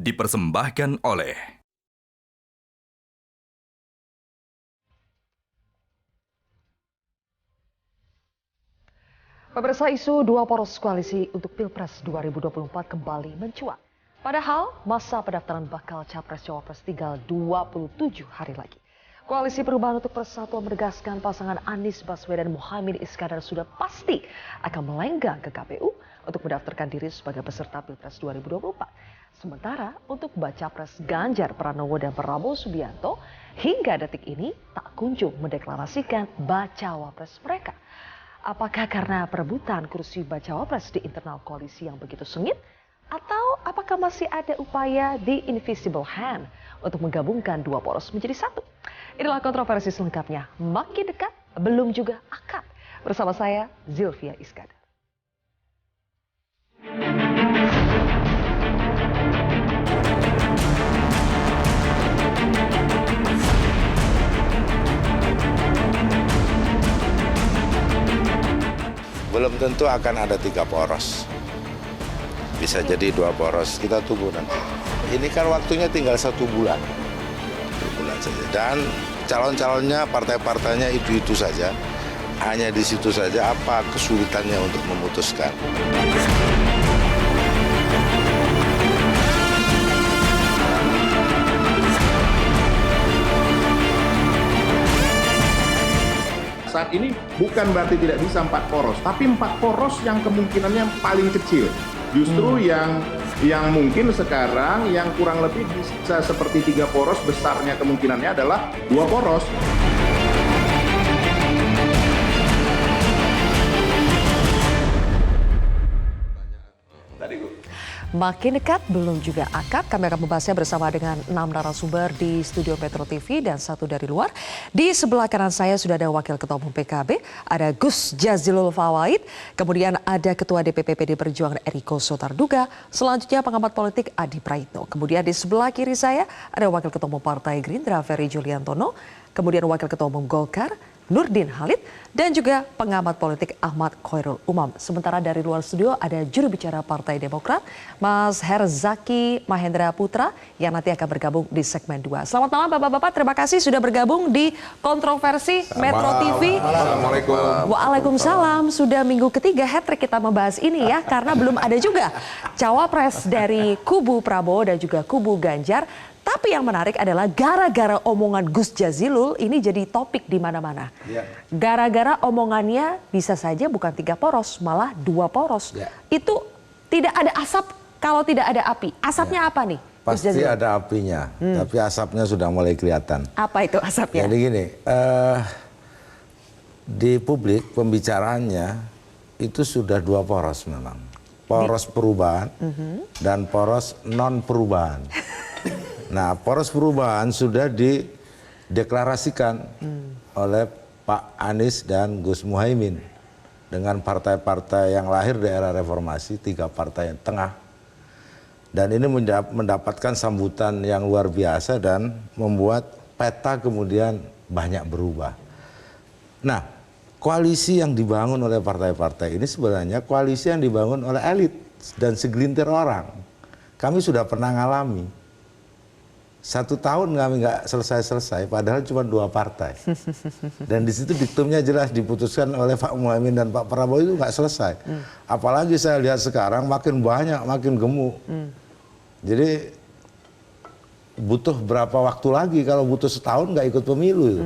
dipersembahkan oleh pemirsa. Isu dua poros koalisi untuk Pilpres 2024 kembali mencuat. Padahal masa pendaftaran bakal Capres-Cawapres tinggal 27 hari lagi. Koalisi Perubahan untuk Persatuan menegaskan pasangan Anies Baswedan dan Muhaimin Iskandar sudah pasti akan melenggang ke KPU untuk mendaftarkan diri sebagai peserta Pilpres 2024. Sementara untuk baca pres Ganjar Pranowo dan Prabowo Subianto hingga detik ini tak kunjung mendeklarasikan bacawa pres mereka. Apakah karena perebutan kursi bacawa pres di internal koalisi yang begitu sengit? Atau apakah masih ada upaya the invisible hand untuk menggabungkan dua poros menjadi satu? Inilah kontroversi selengkapnya. Makin dekat, belum juga akad. Bersama saya, Zilvia Iskandar. Belum tentu akan ada 3 poros. Bisa jadi 2 poros, kita tunggu nanti. Ini kan waktunya tinggal 1 bulan. 1 bulan saja. Dan calon-calonnya, partai-partainya itu saja. Hanya di situ saja apa kesulitannya untuk memutuskan. Saat ini bukan berarti tidak bisa 4 poros, tapi 4 poros yang kemungkinannya paling kecil. Justru yang mungkin sekarang yang kurang lebih bisa seperti 3 poros, besarnya kemungkinannya adalah 2 poros. Makin dekat, belum juga akad. Kami akan membahasnya bersama dengan 6 narasumber di studio Metro TV dan 1 dari luar. Di sebelah kanan saya sudah ada Wakil Ketua Umum PKB, ada Gus Jazilul Fawait. Kemudian ada Ketua DPP PD Perjuangan Eriko Sotarduga. Selanjutnya pengamat politik Adi Praitno. Kemudian di sebelah kiri saya ada Wakil Ketua Umum Partai Gerindra Ferry Juliantono. Kemudian Wakil Ketua Umum Golkar Nurdin Halid, dan juga pengamat politik Ahmad Khairul Umam. Sementara dari luar studio ada juru bicara Partai Demokrat, Mas Herzaki Mahendra Putra, yang nanti akan bergabung di segmen 2. Selamat malam Bapak-Bapak, terima kasih sudah bergabung di Kontroversi Metro TV. Assalamualaikum. Waalaikumsalam, sudah minggu ketiga hat-trick kita membahas ini ya, karena belum ada juga cawapres dari kubu Prabowo dan juga kubu Ganjar. Tapi yang menarik adalah gara-gara omongan Gus Jazilul ini jadi topik di mana-mana. Ya. Gara-gara omongannya bisa saja bukan 3 poros, malah 2 poros. Ya. Itu tidak ada asap kalau tidak ada api. Asapnya apa nih? Pasti ada apinya, tapi asapnya sudah mulai kelihatan. Apa itu asapnya? Jadi gini, di publik pembicaraannya itu sudah 2 poros memang. Poros perubahan dan poros non perubahan. Nah, poros perubahan sudah dideklarasikan oleh Pak Anies dan Gus Muhaimin dengan partai-partai yang lahir di era reformasi, 3 partai yang tengah. Dan ini mendapatkan sambutan yang luar biasa dan membuat peta kemudian banyak berubah. Nah, koalisi yang dibangun oleh partai-partai ini sebenarnya koalisi yang dibangun oleh elit dan segelintir orang. Kami sudah pernah ngalami. 1 tahun kami nggak selesai-selesai, padahal cuma 2 partai. Dan di situ diktumnya jelas diputuskan oleh Pak Muhaimin dan Pak Prabowo itu nggak selesai. Apalagi saya lihat sekarang makin banyak, makin gemuk. Jadi butuh berapa waktu lagi kalau butuh setahun nggak ikut pemilu itu.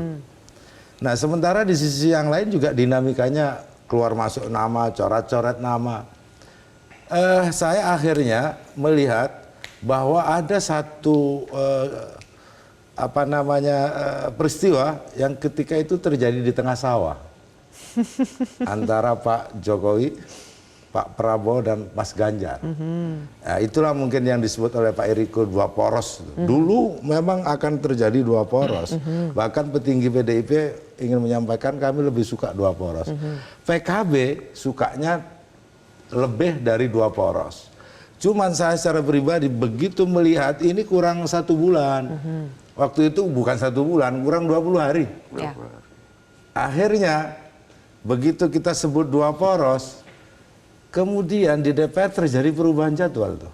Nah sementara di sisi yang lain juga dinamikanya keluar masuk nama, coret-coret nama. Saya akhirnya melihat bahwa ada satu peristiwa yang ketika itu terjadi di tengah sawah antara Pak Jokowi, Pak Prabowo dan Mas Ganjar. Nah, itulah mungkin yang disebut oleh Pak Eriko 2 poros. Dulu memang akan terjadi 2 poros. Bahkan petinggi PDIP ingin menyampaikan kami lebih suka 2 poros. PKB sukanya lebih dari 2 poros. Cuman saya secara pribadi begitu melihat ini kurang 1 bulan. Waktu itu bukan 1 bulan, kurang 20 hari. Ya. Akhirnya begitu kita sebut 2 poros, kemudian di DPR terjadi perubahan jadwal tuh.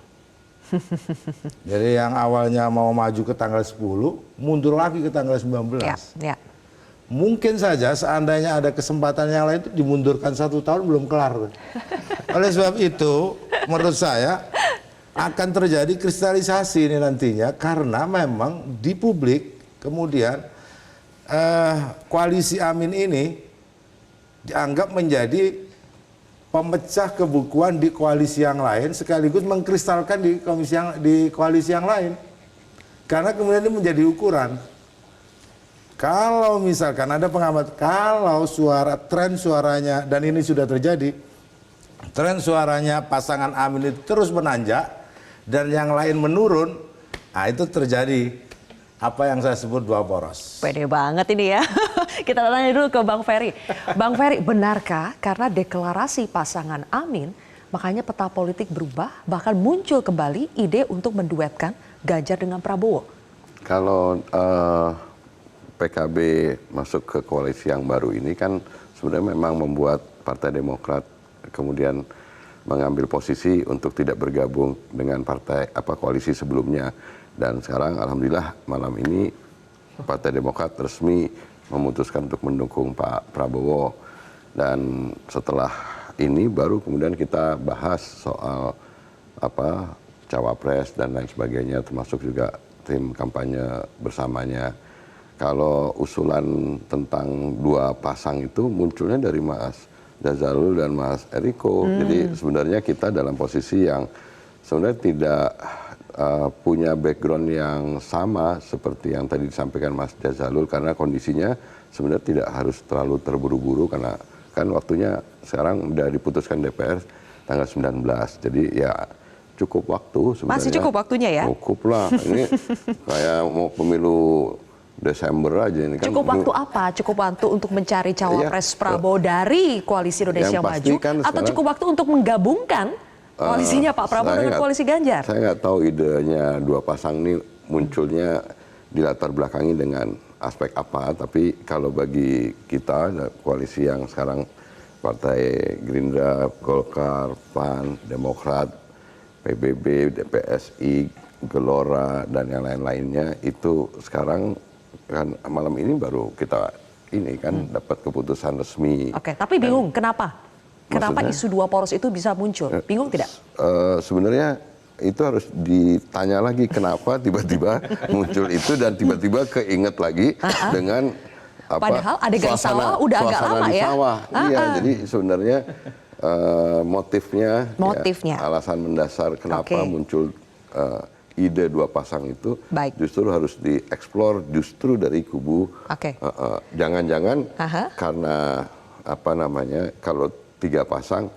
Jadi yang awalnya mau maju ke tanggal 10, mundur lagi ke tanggal 19. Ya. Mungkin saja seandainya ada kesempatan yang lain itu dimundurkan 1 tahun belum kelar. Oleh sebab itu, menurut saya akan terjadi kristalisasi ini nantinya karena memang di publik kemudian koalisi Amin ini dianggap menjadi pemecah kebukuan di koalisi yang lain sekaligus mengkristalkan di koalisi yang lain. Karena kemudian ini menjadi ukuran. Kalau misalkan ada pengamat, kalau tren suaranya, dan ini sudah terjadi, tren suaranya pasangan Amin itu terus menanjak dan yang lain menurun, nah itu terjadi apa yang saya sebut 2 poros. Pede banget ini ya. Kita tanya dulu ke Bang Ferry. Bang Ferry, benarkah karena deklarasi pasangan Amin, makanya peta politik berubah, bahkan muncul kembali ide untuk menduetkan Ganjar dengan Prabowo? Kalau PKB masuk ke koalisi yang baru ini kan sebenarnya memang membuat Partai Demokrat kemudian mengambil posisi untuk tidak bergabung dengan koalisi sebelumnya. Dan sekarang alhamdulillah malam ini Partai Demokrat resmi memutuskan untuk mendukung Pak Prabowo. Dan setelah ini baru kemudian kita bahas soal cawapres dan lain sebagainya, termasuk juga tim kampanye bersamanya. Kalau usulan tentang 2 pasang itu munculnya dari Mas Jazalul dan Mas Eriko. Jadi sebenarnya kita dalam posisi yang sebenarnya tidak punya background yang sama seperti yang tadi disampaikan Mas Jazalul, karena kondisinya sebenarnya tidak harus terlalu terburu-buru karena kan waktunya sekarang udah diputuskan DPR tanggal 19. Jadi ya cukup waktu sebenarnya. Masih cukup waktunya ya? Cukup lah. Ini kayak mau pemilu Desember aja ini kan. Cukup waktu apa? Cukup waktu untuk mencari cawapres Prabowo dari Koalisi Indonesia Maju kan atau cukup waktu untuk menggabungkan koalisinya Pak Prabowo dengan koalisi Ganjar? Saya nggak tahu idenya 2 pasang ini munculnya di latar belakangi dengan aspek apa, tapi kalau bagi kita koalisi yang sekarang Partai Gerindra, Golkar, PAN, Demokrat, PBB, DPSI, Gelora dan yang lain-lainnya itu sekarang kan malam ini baru kita ini kan dapat keputusan resmi. Oke, tapi bingung kenapa? Kenapa isu 2 poros itu bisa muncul? Bingung tidak? Sebenarnya itu harus ditanya lagi kenapa tiba-tiba muncul itu dan tiba-tiba keinget lagi dengan padahal adegan sawah udah agak lama ya. Iya, jadi sebenarnya motifnya. Ya, alasan mendasar kenapa muncul ide 2 pasang itu justru harus dieksplor justru dari kubu. Jangan-jangan karena kalau 3 pasang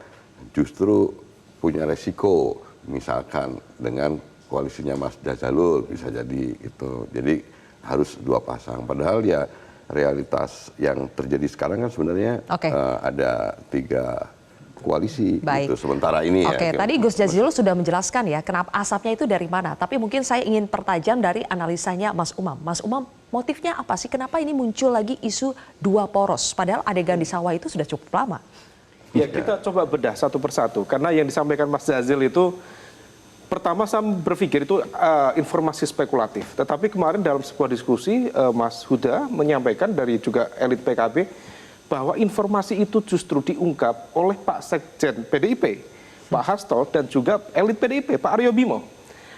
justru punya resiko, misalkan dengan koalisinya Mas Jazalul bisa jadi itu. Jadi harus 2 pasang. Padahal ya realitas yang terjadi sekarang kan sebenarnya ada 3 koalisi gitu sementara ini ya. Tadi Gus Jazilul sudah menjelaskan ya kenapa asapnya itu dari mana. Tapi mungkin saya ingin pertajam dari analisanya Mas Umam. Mas Umam, motifnya apa sih? Kenapa ini muncul lagi isu 2 poros? Padahal adegan di sawah itu sudah cukup lama. Ya kita coba bedah satu persatu. Karena yang disampaikan Mas Jazil itu, pertama saya berpikir itu informasi spekulatif. Tetapi kemarin dalam sebuah diskusi Mas Huda menyampaikan dari juga elit PKB, bahwa informasi itu justru diungkap oleh Pak Sekjen PDIP, Pak Hasto, dan juga elit PDIP, Pak Aryo Bimo.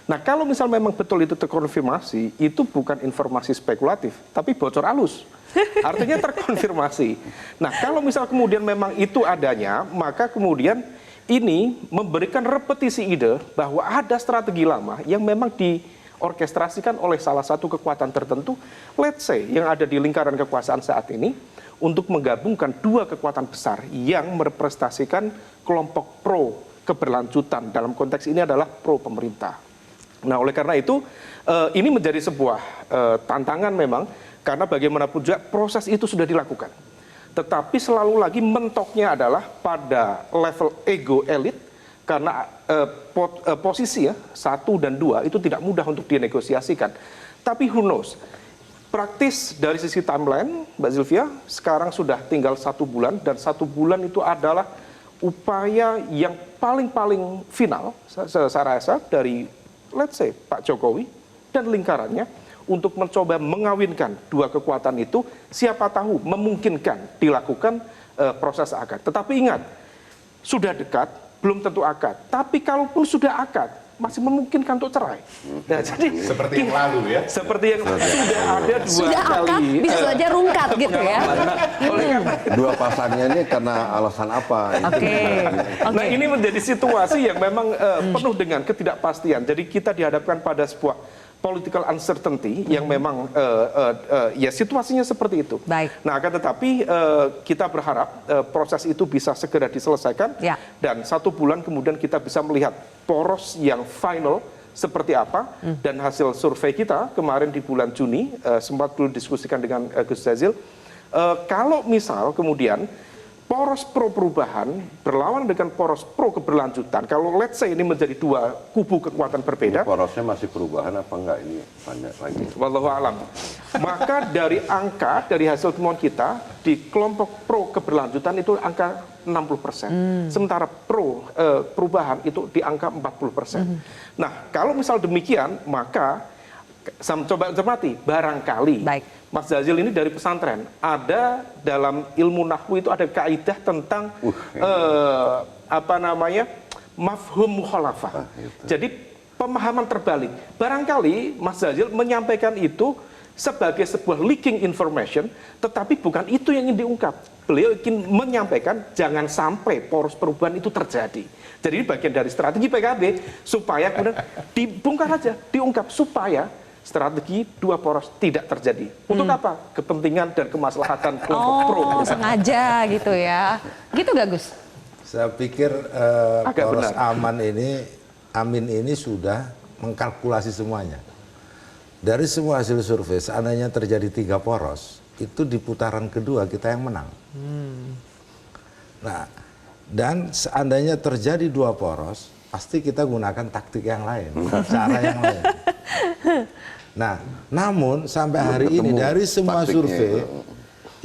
Nah kalau misal memang betul itu terkonfirmasi, itu bukan informasi spekulatif, tapi bocor halus. Artinya terkonfirmasi. Nah kalau misal kemudian memang itu adanya, maka kemudian ini memberikan repetisi ide bahwa ada strategi lama yang memang diorkestrasikan oleh salah satu kekuatan tertentu, let's say yang ada di lingkaran kekuasaan saat ini, untuk menggabungkan 2 kekuatan besar yang merepresentasikan kelompok pro keberlanjutan. Dalam konteks ini adalah pro pemerintah. Nah oleh karena itu ini menjadi sebuah tantangan memang, karena bagaimanapun juga proses itu sudah dilakukan. Tetapi selalu lagi mentoknya adalah pada level ego elit, karena posisi ya 1 dan 2 itu tidak mudah untuk dinegosiasikan. Tapi who knows, praktis dari sisi timeline Mbak Zilvia, sekarang sudah tinggal 1 bulan, dan 1 bulan itu adalah upaya yang paling final saya rasa dari let's say Pak Jokowi dan lingkarannya untuk mencoba mengawinkan dua kekuatan itu, siapa tahu memungkinkan dilakukan proses akad. Tetapi ingat, sudah dekat, belum tentu akad. Tapi kalaupun sudah akad, masih memungkinkan untuk cerai. Nah, jadi Seperti yang lalu ya. seperti yang sudah ada dua Sudah akad, kali bisa saja rungkat gitu ya. oleh karena Dua pasangnya ini karena alasan apa? Oke. Nah, ini menjadi situasi yang memang penuh dengan ketidakpastian. Jadi kita dihadapkan pada sebuah political uncertainty yang memang ya situasinya seperti itu. Baik. Nah, akan tetapi kita berharap proses itu bisa segera diselesaikan Ya. dan 1 bulan kemudian kita bisa melihat poros yang final seperti apa dan hasil survei kita kemarin di bulan Juni sempat dulu diskusikan dengan Gus Jazil. Kalau misal kemudian poros pro perubahan berlawan dengan poros pro keberlanjutan, kalau let's say ini menjadi dua kubu kekuatan berbeda, Porosnya masih perubahan apa enggak ini banyak lagi. wallahu alam. Maka dari angka dari hasil temuan kita di kelompok pro keberlanjutan itu angka 60%, sementara pro perubahan itu di angka 40%. Nah, kalau misal demikian, maka coba cermati, barangkali Baik. Mas Jazil ini dari pesantren, ada dalam ilmu nahwu itu ada kaidah tentang apa namanya mafhum mukhalafah. Jadi pemahaman terbalik. Barangkali Mas Jazil menyampaikan itu sebagai sebuah leaking information, tetapi bukan itu yang ingin diungkap. Beliau ingin menyampaikan jangan sampai poros perubahan itu terjadi. Jadi ini bagian dari strategi PKB supaya kemudian dibongkar aja, diungkap supaya strategi dua poros tidak terjadi. Untuk apa? Kepentingan dan kemaslahatan kelompok pro. Oh, sengaja gitu ya. Gitu gak, Gus? Saya pikir Agak poros benar. Amin ini sudah mengkalkulasi semuanya. Dari semua hasil survei, seandainya terjadi 3 poros, itu di putaran kedua kita yang menang. Nah, dan seandainya terjadi 2 poros, pasti kita gunakan taktik yang lain, cara yang lain. Nah, namun sampai hari ini dari semua taktiknya survei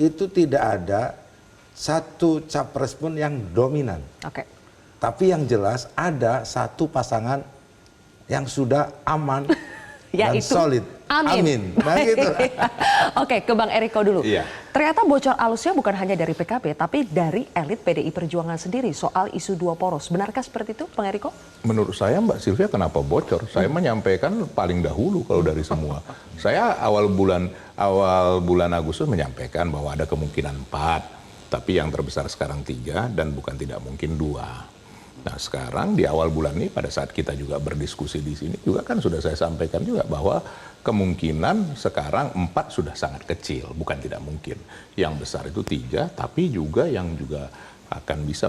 itu tidak ada satu capres pun yang dominan. Oke. Tapi yang jelas ada satu pasangan yang sudah aman dan Yaitu solid. Amin. Nah gitu. Oke, ke Bang Eriko dulu. Iya. Ternyata bocor alusnya bukan hanya dari PKB, tapi dari elit PDI Perjuangan sendiri soal isu 2 poros. Benarkah seperti itu, Bang Eriko? Menurut saya Mbak Sylvia kenapa bocor? Saya menyampaikan paling dahulu kalau dari semua. Saya awal bulan Agustus menyampaikan bahwa ada kemungkinan 4, tapi yang terbesar sekarang 3 dan bukan tidak mungkin 2. Nah sekarang di awal bulan ini pada saat kita juga berdiskusi di sini juga kan sudah saya sampaikan juga bahwa kemungkinan sekarang 4 sudah sangat kecil, bukan tidak mungkin. Yang besar itu 3, tapi juga yang juga akan bisa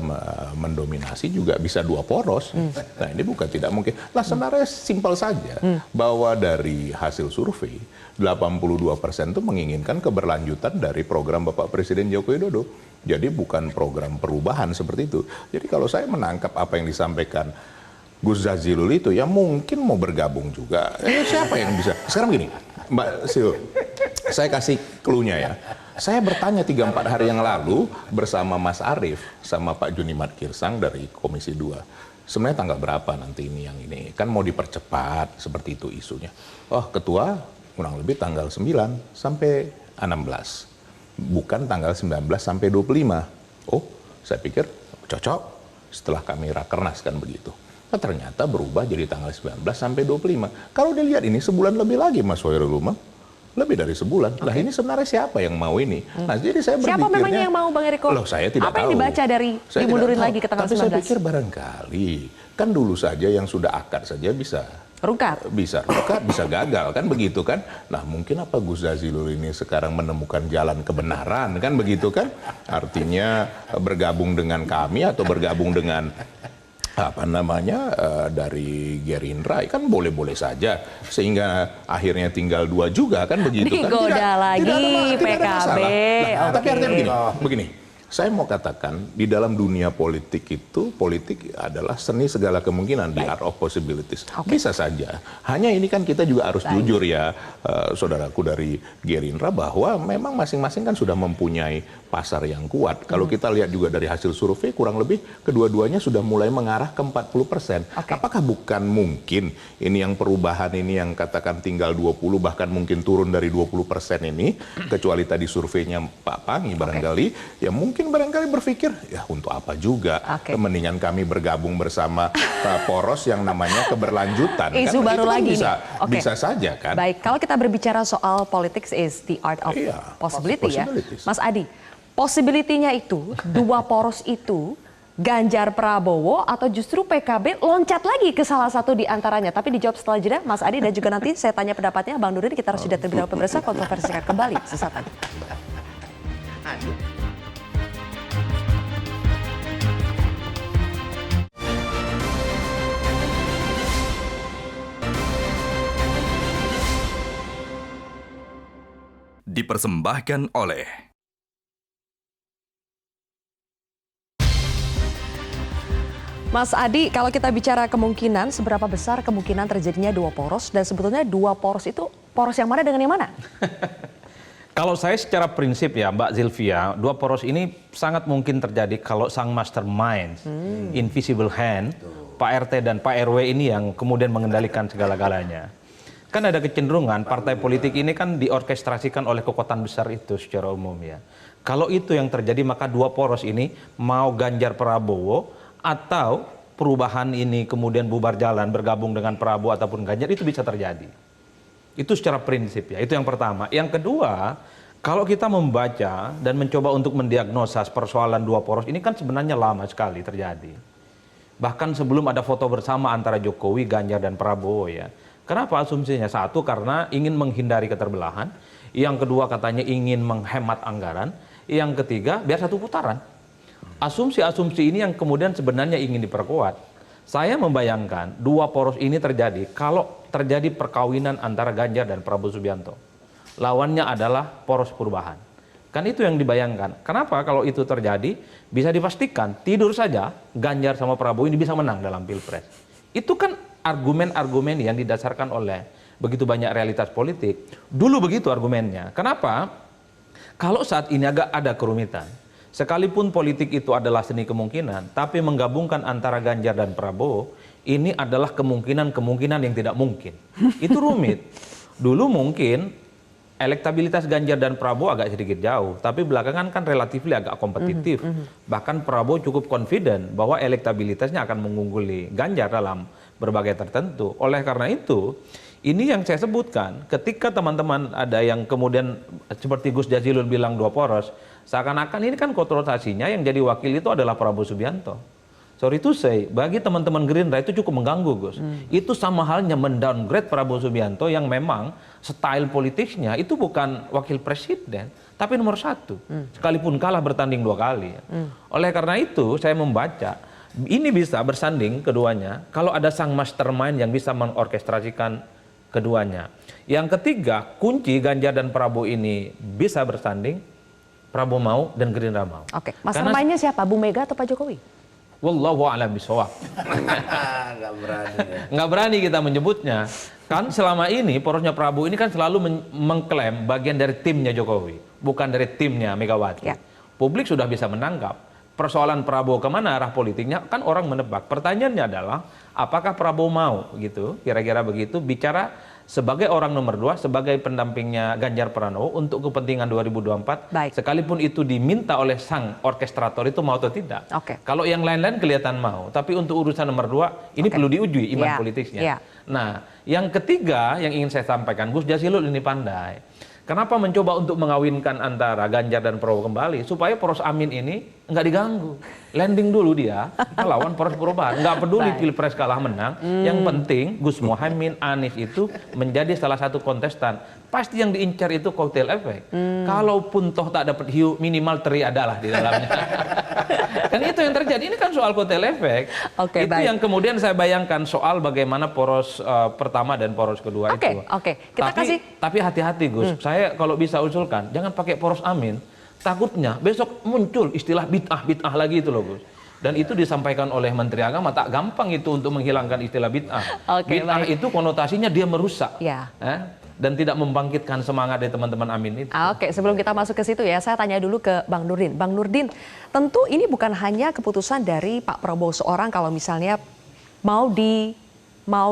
mendominasi juga bisa 2 poros. Nah ini bukan tidak mungkin. Nah sebenarnya simpel saja bahwa dari hasil survei 82% itu menginginkan keberlanjutan dari program Bapak Presiden Joko Widodo. Jadi bukan program perubahan seperti itu. Jadi kalau saya menangkap apa yang disampaikan Gus Jazilul itu ya mungkin mau bergabung juga. Siapa yang bisa? Sekarang begini, Mbak Sil, saya kasih clue-nya ya. Saya bertanya 3-4 hari yang lalu bersama Mas Arief sama Pak Junimat Kirsang dari Komisi 2. Sebenarnya tanggal berapa nanti ini yang ini? Kan mau dipercepat seperti itu isunya. Oh, ketua kurang lebih tanggal 9 sampai 16. Bukan tanggal 19 sampai 25. Oh, saya pikir cocok setelah kami rakernas kan begitu. Nah, ternyata berubah jadi tanggal 19 sampai 25. Kalau dilihat ini sebulan lebih lagi Mas Hoirul Umam. Lebih dari sebulan. Lah ini sebenarnya siapa yang mau ini? Nah, jadi saya berpikirnya... Siapa memangnya yang mau, Bang Eriko? Loh, saya tidak tahu. Apa yang dibaca dari Saya dimundurin tidak tahu. lagi ke tanggal Tapi 19? saya pikir barangkali. Kan dulu saja yang sudah akad saja bisa Rungkat. bisa rukat, bisa gagal kan begitu kan. Nah mungkin apa Gus Jazilul ini sekarang menemukan jalan kebenaran kan begitu kan. Artinya bergabung dengan kami atau bergabung dengan apa namanya dari Gerindra kan boleh-boleh saja sehingga akhirnya tinggal 2 juga kan begitu kan. Digoda lagi tidak ada PKB. Nah, tapi Oke. artinya begini. Saya mau katakan di dalam dunia politik itu politik adalah seni segala kemungkinan, the art of possibilities. Bisa saja. Hanya ini kan kita juga harus jujur ya, saudaraku dari Gerindra bahwa memang masing-masing kan sudah mempunyai pasar yang kuat. Kalau kita lihat juga dari hasil survei, kurang lebih kedua-duanya sudah mulai mengarah ke 40%. Apakah bukan mungkin ini yang perubahan ini yang katakan tinggal 20, bahkan mungkin turun dari 20% ini, kecuali tadi surveinya Pak Panggi barangkali, ya mungkin barangkali berpikir, ya untuk apa juga, mendingan kami bergabung bersama poros yang namanya keberlanjutan. Isu kan baru lagi bisa saja kan. Baik, kalau kita berbicara soal politics is the art of possibility ya, Mas Adi. Possibility-nya itu, dua poros itu, Ganjar Prabowo atau justru PKB loncat lagi ke salah satu di antaranya. Tapi dijawab setelah jeda, Mas Adi, dan juga nanti saya tanya pendapatnya Bang Nurdin. Kita harus jeda terlebih dahulu, pemirsa. Kontroversi akan kembali sesaat lagi. Dipersembahkan oleh Mas Adi, kalau kita bicara kemungkinan, seberapa besar kemungkinan terjadinya dua poros, dan sebetulnya dua poros itu poros yang mana dengan yang mana? Kalau saya secara prinsip ya Mbak Zilvia, dua poros ini sangat mungkin terjadi kalau sang mastermind, invisible hand, Pak RT dan Pak RW ini yang kemudian mengendalikan segala-galanya. Kan ada kecenderungan partai politik ini kan diorkestrasikan oleh kekuatan besar itu secara umum ya. Kalau itu yang terjadi, maka dua poros ini, mau Ganjar Prabowo atau perubahan ini kemudian bubar jalan bergabung dengan Prabowo ataupun Ganjar, itu bisa terjadi. Itu secara prinsip ya, itu yang pertama. Yang kedua, kalau kita membaca dan mencoba untuk mendiagnosa persoalan dua poros ini kan sebenarnya lama sekali terjadi. Bahkan sebelum ada foto bersama antara Jokowi, Ganjar dan Prabowo ya. Kenapa asumsinya? Satu, karena ingin menghindari keterbelahan. Yang kedua, katanya ingin menghemat anggaran. Yang ketiga, biar satu putaran. Asumsi-asumsi ini yang kemudian sebenarnya ingin diperkuat. Saya membayangkan dua poros ini terjadi kalau terjadi perkawinan antara Ganjar dan Prabowo Subianto. Lawannya adalah poros perubahan. Kan itu yang dibayangkan. Kenapa kalau itu terjadi? Bisa dipastikan tidur saja Ganjar sama Prabowo ini bisa menang dalam Pilpres. Itu kan argumen-argumen yang didasarkan oleh begitu banyak realitas politik. Dulu begitu argumennya. Kenapa? Kalau saat ini agak ada kerumitan. Sekalipun politik itu adalah seni kemungkinan, tapi menggabungkan antara Ganjar dan Prabowo, ini adalah kemungkinan-kemungkinan yang tidak mungkin. Itu rumit. Dulu mungkin elektabilitas Ganjar dan Prabowo agak sedikit jauh, tapi belakangan kan relatif agak kompetitif. Bahkan Prabowo cukup confident bahwa elektabilitasnya akan mengungguli Ganjar dalam berbagai tertentu. Oleh karena itu, ini yang saya sebutkan, ketika teman-teman ada yang kemudian seperti Gus Jazilul bilang dua poros, seakan-akan ini kan konotasinya yang jadi wakil itu adalah Prabowo Subianto. Sorry to say, bagi teman-teman Gerindra itu cukup mengganggu, Gus. Itu sama halnya mendowngrade Prabowo Subianto yang memang style politiknya itu bukan wakil presiden, tapi nomor satu. Sekalipun kalah bertanding 2 kali. Oleh karena itu, saya membaca, ini bisa bersanding keduanya kalau ada sang mastermind yang bisa mengorkestrasikan keduanya. Yang ketiga, kunci Ganjar dan Prabowo ini bisa bersanding, Prabowo mau dan Gerindra mau. Oke, mastermind-nya siapa? Bu Mega atau Pak Jokowi? Wallahu a'lam bishawab. Nggak berani kita menyebutnya. Kan selama ini porosnya Prabowo ini kan selalu mengklaim bagian dari timnya Jokowi, bukan dari timnya Megawati. Publik sudah bisa menangkap persoalan Prabowo kemana arah politiknya, kan orang menebak. Pertanyaannya adalah apakah Prabowo mau gitu, kira-kira begitu, bicara sebagai orang nomor 2, sebagai pendampingnya Ganjar Pranowo untuk kepentingan 2024, sekalipun itu diminta oleh sang orkestrator itu mau atau tidak. Kalau yang lain-lain kelihatan mau, tapi untuk urusan nomor 2 ini perlu diuji iman politiknya. Nah, yang ketiga yang ingin saya sampaikan, Gus Jazilul ini pandai. Kenapa mencoba untuk mengawinkan antara Ganjar dan Prabowo kembali? Supaya poros Amin ini nggak diganggu. Landing dulu dia, melawan poros perubahan. Nggak peduli Pilpres kalah menang. Yang penting Gus Muhaimin, Anies itu menjadi salah satu kontestan. Pasti yang diincar itu kotel efek. Kalaupun toh tak dapat hiu, minimal teri adalah di dalamnya. Kan itu yang terjadi. Ini kan soal kotel efek. Itu yang kemudian saya bayangkan soal bagaimana poros pertama dan poros kedua itu. Tapi hati-hati Gus. Saya kalau bisa usulkan, jangan pakai poros Amin. Takutnya besok muncul istilah bid'ah lagi itu loh Gus. Dan itu disampaikan oleh Menteri Agama, tak gampang itu untuk menghilangkan istilah bid'ah. Bid'ah itu konotasinya dia merusak. dan tidak membangkitkan semangat dari teman-teman Amin itu. Oke, sebelum kita masuk ke situ ya, saya tanya dulu ke Bang Nurdin. Bang Nurdin, tentu ini bukan hanya keputusan dari Pak Prabowo seorang kalau misalnya mau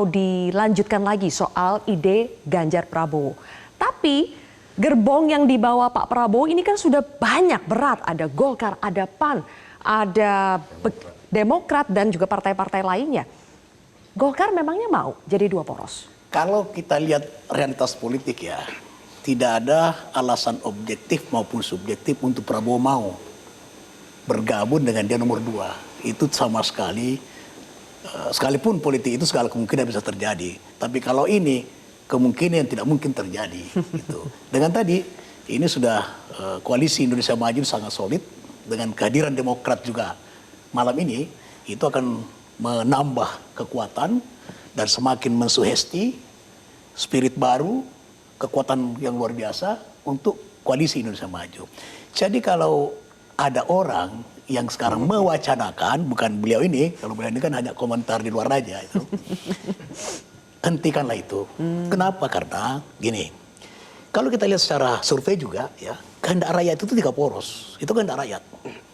dilanjutkan lagi soal ide Ganjar Prabowo. Tapi gerbong yang dibawa Pak Prabowo ini kan sudah banyak, berat. Ada Golkar, ada PAN, ada Demokrat dan juga partai-partai lainnya. Golkar memangnya mau jadi dua poros? Kalau kita lihat realitas politik ya, tidak ada alasan objektif maupun subjektif untuk Prabowo mau bergabung dengan dia nomor 2. Itu sama sekali, sekalipun politik itu segala kemungkinan bisa terjadi. Tapi kalau ini, kemungkinan yang tidak mungkin terjadi. Gitu. Dengan tadi, ini sudah koalisi Indonesia Maju sangat solid, dengan kehadiran Demokrat juga malam ini, itu akan menambah kekuatan, dan semakin mensugesti spirit baru, kekuatan yang luar biasa untuk koalisi Indonesia Maju. Jadi kalau ada orang yang sekarang mewacanakan, bukan beliau ini, kalau beliau ini kan hanya komentar di luar aja itu. Hentikanlah itu. Kenapa? Karena gini, kalau kita lihat secara survei juga ya, kehendak rakyat itu 3 poros. Itu kehendak rakyat.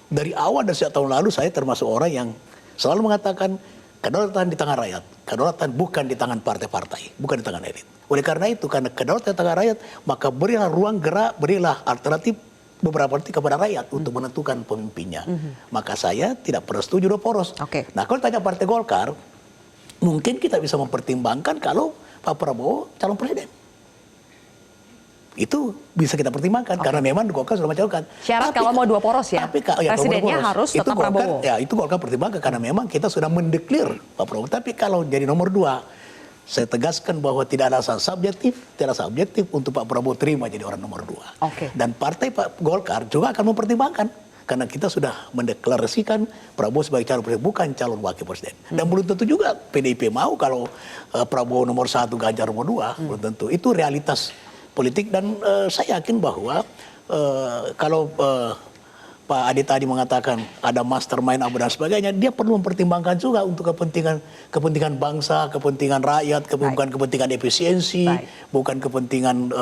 Dari awal dan sejak tahun lalu saya termasuk orang yang selalu mengatakan kedaulatan di tangan rakyat. Kedaulatan bukan di tangan partai-partai, bukan di tangan elit. Oleh karena itu, karena kedaulatan di tangan rakyat, maka berilah ruang gerak, berilah alternatif beberapa politik kepada rakyat untuk menentukan pemimpinnya. Maka saya tidak pernah setuju 2 poros. Nah, kalau tanya Partai Golkar, mungkin kita bisa mempertimbangkan kalau Pak Prabowo calon presiden. Itu bisa kita pertimbangkan karena memang Golkar sudah mencalonkan. Syarat kalau mau 2 poros ya, presidennya harus tetap Prabowo. Ya, itu Golkar pertimbangkan karena memang kita sudah mendeklir Pak Prabowo. Tapi kalau jadi nomor 2, saya tegaskan bahwa tidak ada alasan subjektif untuk Pak Prabowo terima jadi orang nomor 2. Dan partai Pak Golkar juga akan mempertimbangkan karena kita sudah mendeklarasikan Prabowo sebagai calon presiden, bukan calon wakil presiden. Dan belum tentu juga PDIP mau kalau Prabowo nomor 1, Ganjar nomor 2, belum tentu. Itu realitas politik dan saya yakin bahwa kalau Pak Adi tadi mengatakan ada mastermind apa dan sebagainya, dia perlu mempertimbangkan juga untuk kepentingan bangsa, kepentingan rakyat, bukan kepentingan efisiensi, bukan kepentingan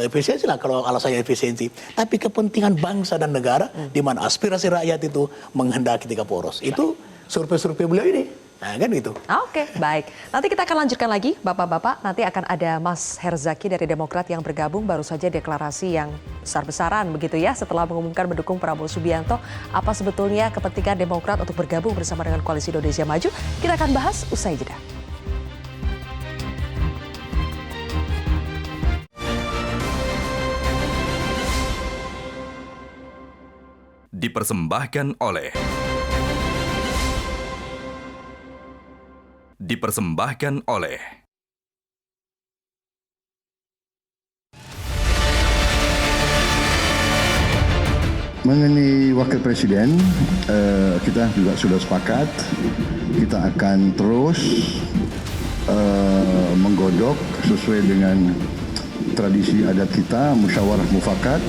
efisiensi lah kalau alasannya efisiensi, tapi kepentingan bangsa dan negara di mana aspirasi rakyat itu menghendaki 3 poros. Itu survei-survei beliau ini. Nah kan itu. Oke, baik. Nanti kita akan lanjutkan lagi, Bapak-Bapak. Nanti akan ada Mas Herzaki dari Demokrat yang bergabung. Baru saja deklarasi yang besar-besaran begitu ya. Setelah mengumumkan mendukung Prabowo Subianto. Apa sebetulnya kepentingan Demokrat untuk bergabung bersama dengan Koalisi Indonesia Maju? Kita akan bahas usai jeda. Dipersembahkan oleh mengenai wakil presiden, kita juga sudah sepakat kita akan terus menggodok sesuai dengan tradisi adat kita, musyawarah mufakat.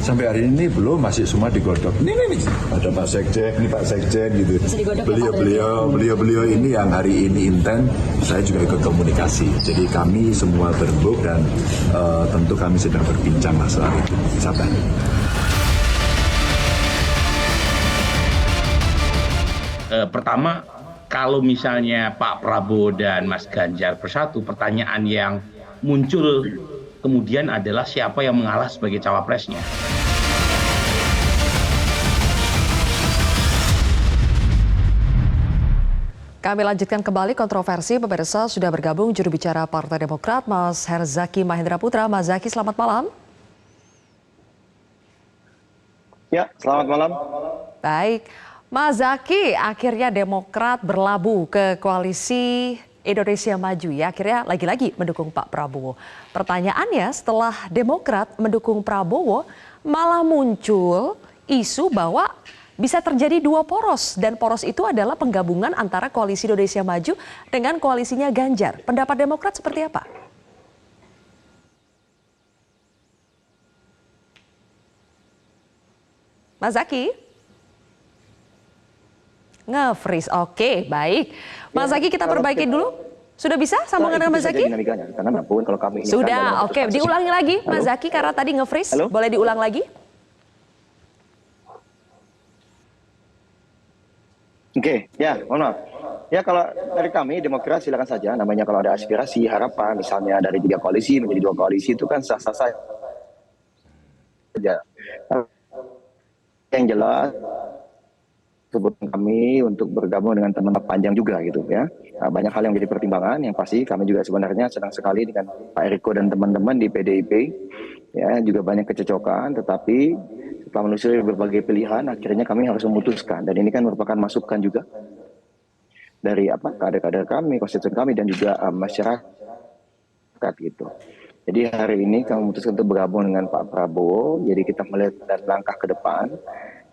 Sampai hari ini belum, masih semua digodok. Ini ada Pak Sekjen, ini Pak Sekjen gitu. Beliau ini yang hari ini intent, saya juga ikut komunikasi. Jadi kami semua berembuk dan tentu kami sedang berbincang masalah itu. Sabar. Pertama, kalau misalnya Pak Prabowo dan Mas Ganjar bersatu, pertanyaan yang muncul kemudian adalah siapa yang mengalah sebagai cawapresnya. Kami lanjutkan kembali kontroversi. Pemirsa, sudah bergabung juru bicara Partai Demokrat, Mas Herzaki Mahendra Putra. Mas Zaki, selamat malam. Ya, selamat malam. Baik, Mas Zaki, akhirnya Demokrat berlabuh ke koalisi Indonesia Maju ya, akhirnya lagi-lagi mendukung Pak Prabowo. Pertanyaannya, setelah Demokrat mendukung Prabowo, malah muncul isu bahwa bisa terjadi 2 poros, dan poros itu adalah penggabungan antara Koalisi Indonesia Maju dengan koalisinya Ganjar. Pendapat Demokrat seperti apa? Mas Zaki? Nge-freeze, oke, baik. Mas Zaki, kita perbaiki dulu Sudah bisa sambungan dengan Mas Zaki? Karena pun kalau kami sudah, oke. Diulangi lagi Mas Zaki karena tadi nge-freeze. Boleh diulang lagi? Oke, ya, mohon maaf. Ya kalau dari kami Demokrat silakan saja, namanya kalau ada aspirasi, harapan, misalnya dari 3 koalisi menjadi 2 koalisi itu kan sah-sah saja. Yang jelas kebutuhan kami untuk bergabung dengan teman-teman panjang juga gitu ya. Nah, banyak hal yang menjadi pertimbangan, yang pasti kami juga sebenarnya senang sekali dengan Pak Eriko dan teman-teman di PDIP. Ya, juga banyak kecocokan, tetapi setelah menelusuri berbagai pilihan, akhirnya kami harus memutuskan. Dan ini kan merupakan masukan juga dari kader-kader kami, konstituen kami, dan juga masyarakat gitu. Jadi hari ini kami memutuskan untuk bergabung dengan Pak Prabowo. Jadi kita melihat dan langkah ke depan.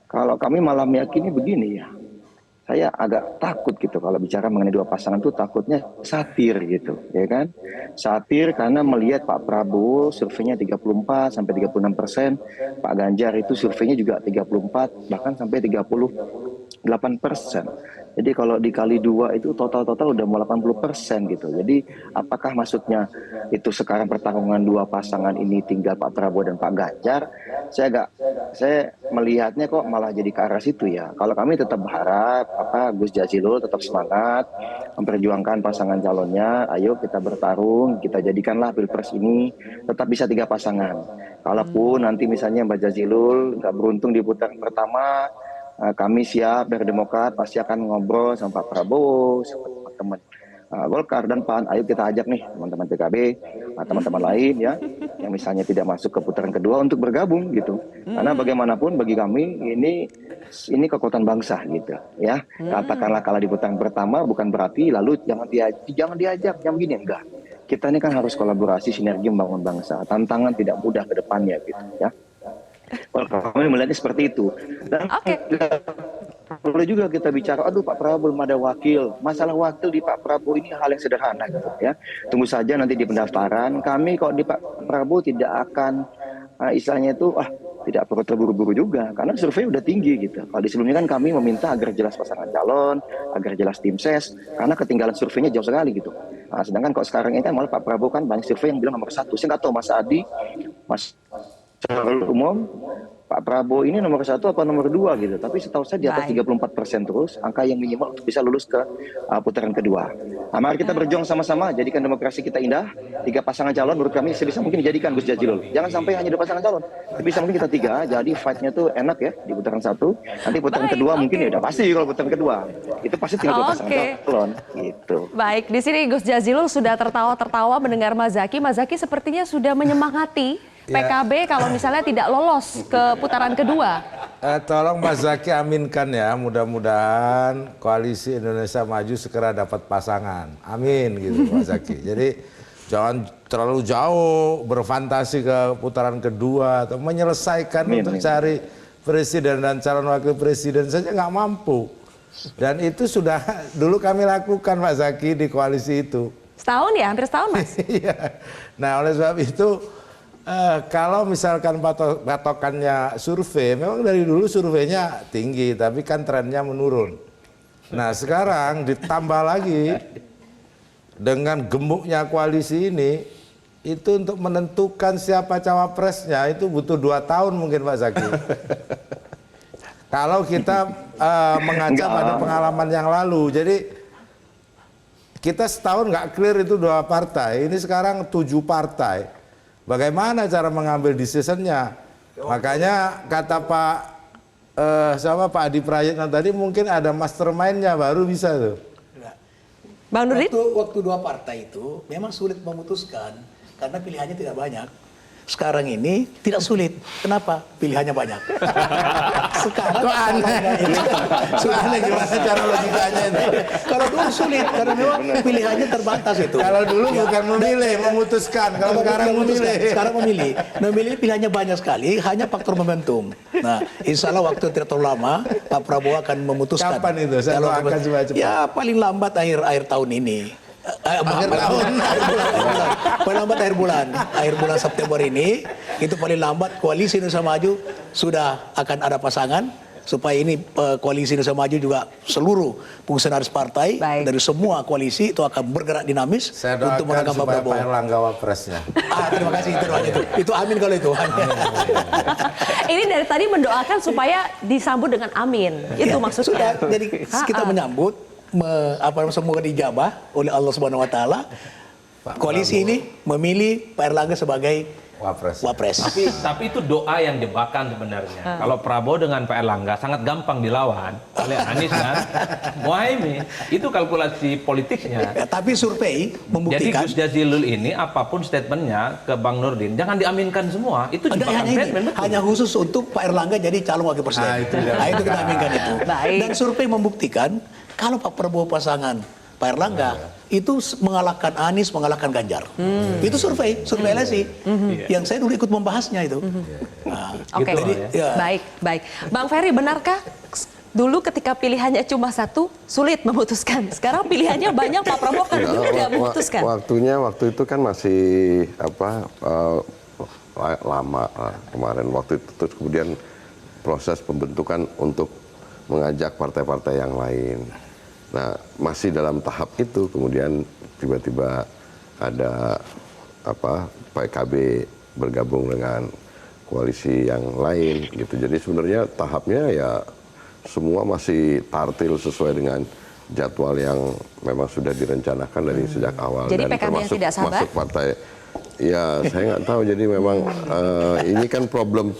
Kalau kami malah meyakini begini ya, saya agak takut gitu kalau bicara mengenai 2 pasangan itu takutnya satir gitu, ya kan? Satir karena melihat Pak Prabowo surveinya 34 sampai 36%, Pak Ganjar itu surveinya juga 34 bahkan sampai 38%. Jadi kalau dikali 2 itu total udah mau 80% gitu. Jadi apakah maksudnya itu sekarang pertarungan 2 pasangan ini tinggal Pak Prabowo dan Pak Ganjar? Saya melihatnya kok malah jadi ke arah situ ya. Kalau kami tetap berharap Gus Jazilul tetap semangat memperjuangkan pasangan calonnya. Ayo kita bertarung, kita jadikanlah Pilpres ini tetap bisa 3 pasangan. Kalaupun nanti misalnya Mbak Jazilul nggak beruntung di putaran pertama, kami siap dari Demokrat pasti akan ngobrol sama Pak Prabowo, sama teman-teman Golkar dan PAN. Ayo kita ajak nih teman-teman PKB, teman-teman lain ya, yang misalnya tidak masuk ke putaran kedua untuk bergabung gitu. Karena bagaimanapun bagi kami ini kekuatan bangsa gitu ya. Katakanlah kalah di putaran pertama bukan berarti lalu jangan diajak, jangan begini, enggak. Kita ini kan harus kolaborasi, sinergi membangun bangsa. Tantangan tidak mudah ke depannya gitu ya. Kalau kami melihatnya seperti itu. Dan perlu juga kita bicara, aduh Pak Prabowo belum ada wakil. Masalah wakil di Pak Prabowo ini hal yang sederhana gitu ya. Tunggu saja nanti di pendaftaran. Kami kok di Pak Prabowo tidak akan istilahnya itu tidak perlu terburu-buru juga karena survei udah tinggi gitu. Kalau di sebelumnya kan kami meminta agar jelas pasangan calon, agar jelas tim ses, karena ketinggalan surveinya jauh sekali gitu. Nah, sedangkan kok sekarang ini kan malah Pak Prabowo kan banyak survei yang bilang nomor 1. Saya nggak tahu Mas Adi, Mas secara umum Pak Prabowo ini nomor 1 apa nomor 2 gitu, tapi setahu saya di atas 34% terus, angka yang minimal untuk bisa lulus ke putaran kedua. Nah, mari kita berjuang sama-sama, jadikan demokrasi kita indah. 3 pasangan calon menurut kami sebisa mungkin dijadikan Gus Jazilul. Jangan sampai hanya 2 pasangan calon, sebisa mungkin kita 3, jadi fight-nya tuh enak ya di putaran 1. Nanti putaran kedua mungkin ya udah pasti kalau putaran kedua itu pasti tinggal 2 pasangan calon gitu. Baik, di sini Gus Jazilul sudah tertawa-tertawa mendengar Mas Zaki. Mas Zaki sepertinya sudah menyemangati PKB kalau misalnya tidak lolos ke putaran kedua. Tolong Mas Zaki aminkan ya, mudah-mudahan Koalisi Indonesia Maju segera dapat pasangan. Amin gitu Mas Zaki. Jadi jangan terlalu jauh berfantasi ke putaran kedua atau menyelesaikan untuk cari presiden dan calon wakil presiden saja nggak mampu. Dan itu sudah dulu kami lakukan Mas Zaki di koalisi itu. Setahun ya, hampir setahun Mas. Nah oleh sebab itu kalau misalkan patokannya survei, memang dari dulu surveinya tinggi, tapi kan trennya menurun. Nah sekarang ditambah lagi dengan gemuknya koalisi ini, itu untuk menentukan siapa cawapresnya itu butuh 2 tahun mungkin Pak Zaki. Kalau kita mengaca pada pengalaman yang lalu, jadi kita setahun nggak clear itu 2 partai, ini sekarang 7 partai. Bagaimana cara mengambil decision-nya? Makanya kata Pak Adi Prayitno tadi mungkin ada mastermind-nya baru bisa tuh. Bang Nurdin? Waktu 2 partai itu memang sulit memutuskan karena pilihannya tidak banyak. Sekarang ini tidak sulit. Kenapa? Pilihannya banyak. Sekarang kok aneh? Sudah aneh gimana cara logikanya ini? Kalau dulu sulit karena memang pilihannya terbatas itu. Kalau dulu bukan memilih, memutuskan. Kalau sekarang memilih. Sekarang memilih. Memilih pilihannya banyak sekali, hanya faktor momentum. Nah, insya Allah waktu tidak terlalu lama, Pak Prabowo akan memutuskan. Kapan itu? Saya doakan supaya cepat. Ya paling lambat akhir tahun ini. Akhir bulan September ini itu paling lambat Koalisi Indonesia Maju sudah akan ada pasangan, supaya ini koalisi Indonesia Maju juga seluruh fungsionaris partai dari semua koalisi itu akan bergerak dinamis untuk menangkan Pak Prabowo. Pak Erlangga wapresnya. Terima kasih itu amin kalau itu. Ini dari tadi mendoakan supaya disambut dengan amin. Itu maksudnya. Sudah, jadi kita menyambut semoga dijabah oleh Allah Subhanahu wa taala. Koalisi ini memilih Pak Erlangga sebagai Wapres. Tapi itu doa yang jebakan sebenarnya. Kalau Prabowo dengan Pak Erlangga sangat gampang dilawan oleh Anies dan Muhaimin. Itu kalkulasi politiknya. Tapi survei membuktikan. Jadi Gus Jazilul ini apapun statementnya ke Bang Nurdin jangan diaminkan semua. Itu jebakan statement. Hanya khusus untuk Pak Erlangga jadi calon wakil presiden. Itu kita aminkan itu. Dan survei membuktikan kalau Pak Prabowo pasangan Pak Erlangga itu mengalahkan Anies, mengalahkan Ganjar. Itu survei LSI. Yang saya dulu ikut membahasnya itu. Oke, baik. Bang Ferry, benarkah dulu ketika pilihannya cuma satu, sulit memutuskan? Sekarang pilihannya banyak, Pak Prabowo kan mudah memutuskan. Waktu itu kan masih lama kemarin waktu itu, terus kemudian proses pembentukan untuk mengajak partai-partai yang lain. Nah, masih dalam tahap itu kemudian tiba-tiba ada PKB bergabung dengan koalisi yang lain gitu. Jadi sebenarnya tahapnya ya semua masih tartil sesuai dengan jadwal yang memang sudah direncanakan dari sejak awal. Jadi dan PKB yang tidak sabar? Masuk partai. Ya, saya nggak tahu. Jadi memang ini kan problem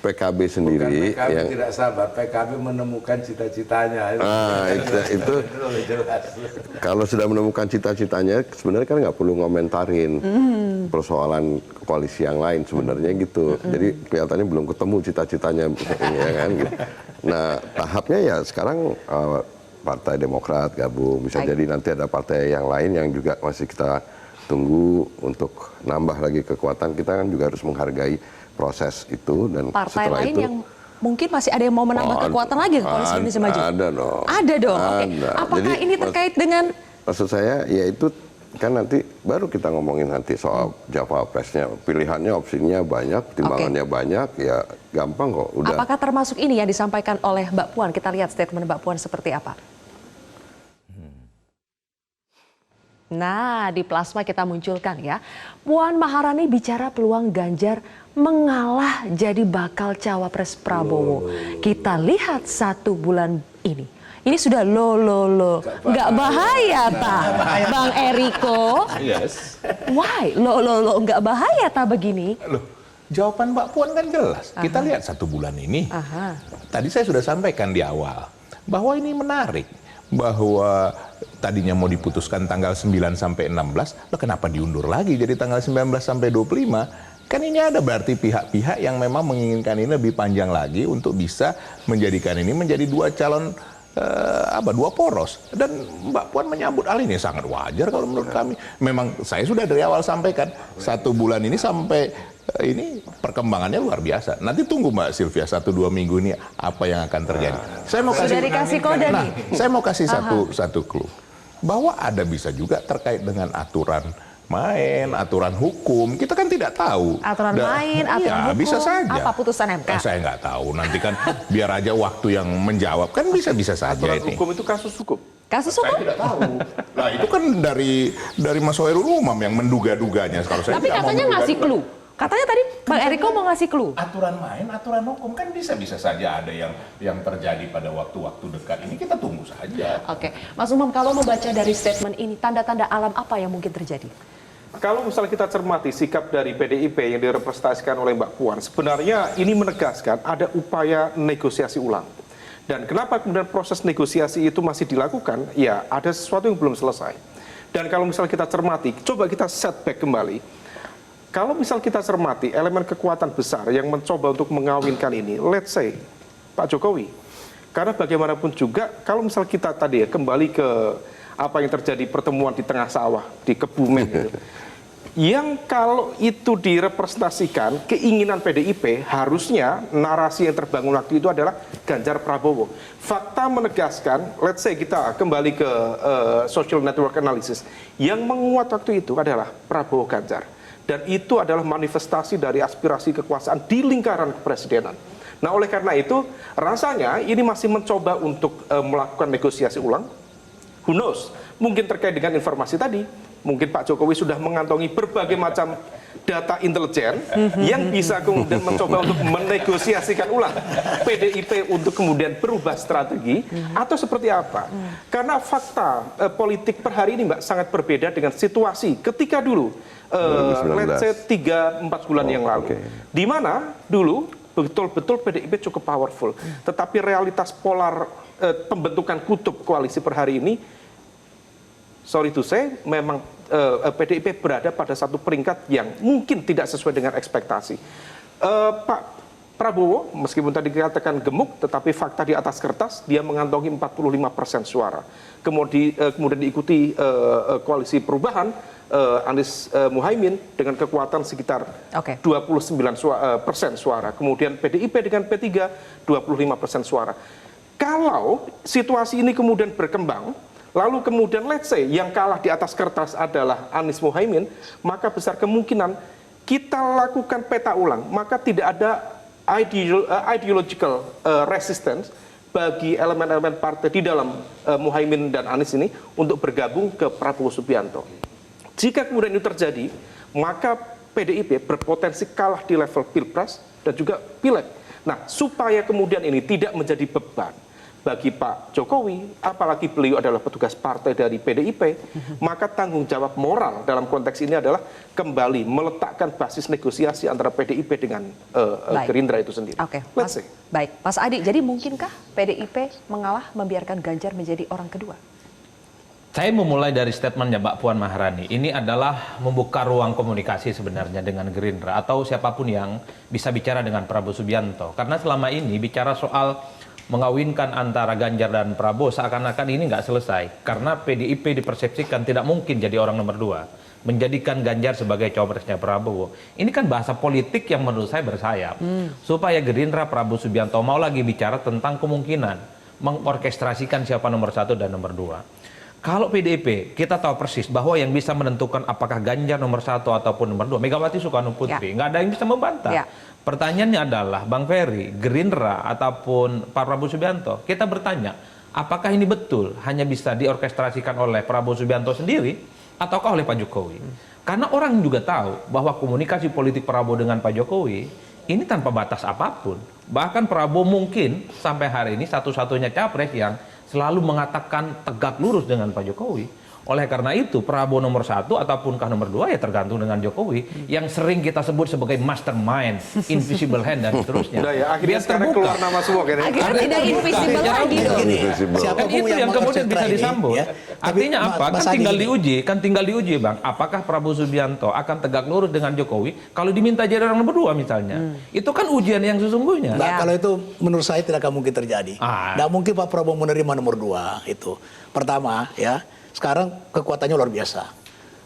PKB sendiri. Bukan PKB yang tidak sabar, PKB menemukan cita-citanya. Itu kalau sudah menemukan cita-citanya, sebenarnya kan nggak perlu ngomentarin persoalan koalisi yang lain sebenarnya gitu. Jadi kelihatannya belum ketemu cita-citanya, ya kan? Gitu. Nah, tahapnya ya sekarang Partai Demokrat gabung, bisa jadi nanti ada partai yang lain yang juga masih kita tunggu untuk nambah lagi kekuatan. Kita kan juga harus menghargai proses itu, dan partai setelah lain itu yang mungkin masih ada yang mau menambah kekuatan lagi ke koalisi Indonesia Maju. Ada dong. Ada dong. Oke. Apakah Jadi, ini terkait dengan? Maksud saya ya itu kan nanti baru kita ngomongin nanti soal Jawapresnya, pilihannya, opsinya banyak, timbangannya banyak, ya gampang kok. Udah. Apakah termasuk ini yang disampaikan oleh Mbak Puan? Kita lihat statement Mbak Puan seperti apa. Nah, di plasma kita munculkan ya. Puan Maharani bicara peluang Ganjar mengalah jadi bakal cawapres Prabowo. Kita lihat 1 bulan ini. Ini sudah nggak bahaya Bang Eriko? Yes. Why? Nggak bahaya begini? Loh, jawaban Mbak Puan kan jelas. Kita lihat 1 bulan ini. Tadi saya sudah sampaikan di awal bahwa ini menarik. Bahwa tadinya mau diputuskan tanggal 9 sampai 16, loh kenapa diundur lagi jadi tanggal 19 sampai 25? Kan ini ada berarti pihak-pihak yang memang menginginkan ini lebih panjang lagi untuk bisa menjadikan ini menjadi 2 calon, 2 poros. Dan Mbak Puan menyambut hal ini sangat wajar kalau menurut kami. Memang saya sudah dari awal sampaikan 1 bulan ini sampai ini perkembangannya luar biasa. Nanti tunggu Mbak Sylvia 1-2 minggu ini apa yang akan terjadi. Saya mau dikasih kode nih. Saya mau kasih satu clue bahwa ada bisa juga terkait dengan aturan main, aturan hukum. Kita kan tidak tahu. Aturan main, aturan hukum. Bisa saja. Apa putusan MK? Saya nggak tahu. Nanti kan biar aja waktu yang menjawab, kan bisa saja aturan ini. Hukum itu kasus hukum. Kasus hukum? Saya tidak tahu. Nah itu kan dari Mas Hoirul Umam yang menduga-duganya. Tapi katanya ngasih clue. Katanya tadi Bang Eriko mau ngasih clue. Aturan main, aturan hukum kan bisa saja ada yang terjadi pada waktu-waktu dekat ini. Kita tunggu saja. Oke, Mas Umam, kalau membaca dari statement ini, tanda-tanda alam apa yang mungkin terjadi? Kalau misalnya kita cermati sikap dari PDIP yang direpresentasikan oleh Mbak Puan, sebenarnya ini menegaskan ada upaya negosiasi ulang. Dan kenapa kemudian proses negosiasi itu masih dilakukan? Ya, ada sesuatu yang belum selesai. Dan kalau misalnya kita cermati, coba kita setback kembali. Kalau misal kita cermati elemen kekuatan besar yang mencoba untuk mengawinkan ini, let's say Pak Jokowi. Karena bagaimanapun juga, kalau misal kita tadi kembali ke apa yang terjadi pertemuan di tengah sawah, di Kebumen gitu. Yang kalau itu direpresentasikan, keinginan PDIP harusnya narasi yang terbangun waktu itu adalah Ganjar Prabowo. Fakta menegaskan, let's say kita kembali ke social network analysis, yang menguat waktu itu adalah Prabowo Ganjar. Dan itu adalah manifestasi dari aspirasi kekuasaan di lingkaran kepresidenan. Nah, oleh karena itu rasanya ini masih mencoba untuk melakukan negosiasi ulang. Who knows? Mungkin terkait dengan informasi tadi, mungkin Pak Jokowi sudah mengantongi berbagai macam data intelijen yang bisa kemudian mencoba untuk menegosiasikan ulang PDIP untuk kemudian berubah strategi atau seperti apa. Karena fakta politik per hari ini, Mbak, sangat berbeda dengan situasi ketika dulu, let's say 3-4 bulan yang lalu. Di mana dulu betul-betul PDIP cukup powerful. Tetapi realitas polar pembentukan kutub koalisi per hari ini, sorry to say, memang PDIP berada pada satu peringkat yang mungkin tidak sesuai dengan ekspektasi. Pak Prabowo, meskipun tadi dikatakan gemuk, tetapi fakta di atas kertas, dia mengantongi 45% suara. Kemudian diikuti koalisi perubahan, Anies Muhaimin dengan kekuatan sekitar 29% suara. Kemudian PDIP dengan P3, 25% suara. Kalau situasi ini kemudian berkembang, lalu kemudian let's say yang kalah di atas kertas adalah Anies Muhaimin, maka besar kemungkinan kita lakukan peta ulang, maka tidak ada ideological resistance bagi elemen-elemen partai di dalam Muhaimin dan Anies ini untuk bergabung ke Prabowo Subianto. Jika kemudian itu terjadi, maka PDIP berpotensi kalah di level Pilpres dan juga Pileg. Nah, supaya kemudian ini tidak menjadi beban bagi Pak Jokowi, apalagi beliau adalah petugas partai dari PDIP, maka tanggung jawab moral dalam konteks ini adalah kembali meletakkan basis negosiasi antara PDIP dengan Gerindra itu sendiri. Baik, Mas Adi, jadi mungkinkah PDIP mengalah membiarkan Ganjar menjadi orang kedua? Saya memulai dari statementnya Mbak Puan Maharani. Ini adalah membuka ruang komunikasi sebenarnya dengan Gerindra atau siapapun yang bisa bicara dengan Prabowo Subianto. Karena selama ini bicara soal mengawinkan antara Ganjar dan Prabowo seakan-akan ini nggak selesai karena PDIP dipersepsikan tidak mungkin jadi orang nomor 2, menjadikan Ganjar sebagai cawapresnya Prabowo. Ini kan bahasa politik yang menurut saya bersayap supaya Gerindra Prabowo Subianto mau lagi bicara tentang kemungkinan mengorkestrasikan siapa nomor 1 dan nomor 2. Kalau PDIP kita tahu persis bahwa yang bisa menentukan apakah Ganjar nomor 1 ataupun nomor 2 Megawati Soekarno Putri, nggak ada yang bisa membantah. Pertanyaannya adalah, Bang Ferry, Gerindra ataupun Pak Prabowo Subianto, kita bertanya, apakah ini betul hanya bisa diorkestrasikan oleh Prabowo Subianto sendiri, ataukah oleh Pak Jokowi? Karena orang juga tahu bahwa komunikasi politik Prabowo dengan Pak Jokowi, ini tanpa batas apapun. Bahkan Prabowo mungkin sampai hari ini satu-satunya capres yang selalu mengatakan tegak lurus dengan Pak Jokowi. Oleh karena itu Prabowo nomor 1 ataupunkah nomor 2 ya tergantung dengan Jokowi yang sering kita sebut sebagai mastermind, invisible hand dan seterusnya. Udah ya, akhirnya sekarang keluar nama semua kan. Akhirnya tidak invisible lagi dong. Kan itu yang kemudian bisa disambut. Artinya apa? Kan tinggal diuji Bang. Apakah Prabowo Subianto akan tegak lurus dengan Jokowi kalau diminta jadi orang nomor 2 misalnya? Itu kan ujian yang sesungguhnya. Nah, kalau itu menurut saya tidak akan mungkin terjadi. Tidak mungkin Pak Prabowo menerima nomor 2 itu. Pertama ya. Sekarang kekuatannya luar biasa.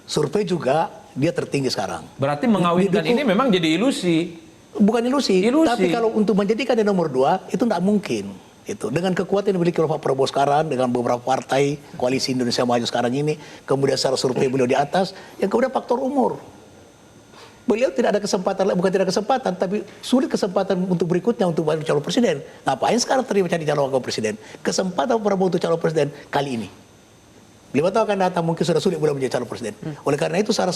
Survei juga dia tertinggi sekarang. Berarti mengawinkan ini memang jadi ilusi. Bukan ilusi. Tapi kalau untuk menjadikan dia nomor 2 itu tidak mungkin. Itu dengan kekuatan yang dimiliki oleh Pak Prabowo sekarang, dengan beberapa partai koalisi Indonesia Maju sekarang ini, kemudian secara survei beliau di atas, yang kemudian faktor umur. Beliau tidak ada kesempatan, bukan tidak kesempatan, tapi sulit kesempatan untuk berikutnya untuk menjadi calon presiden. Ngapain sekarang terima jadi calon wakil presiden? Kesempatan Prabowo untuk calon presiden kali ini. 5 tahun akan datang mungkin sudah sulit beliau menjadi calon presiden. Oleh karena itu secara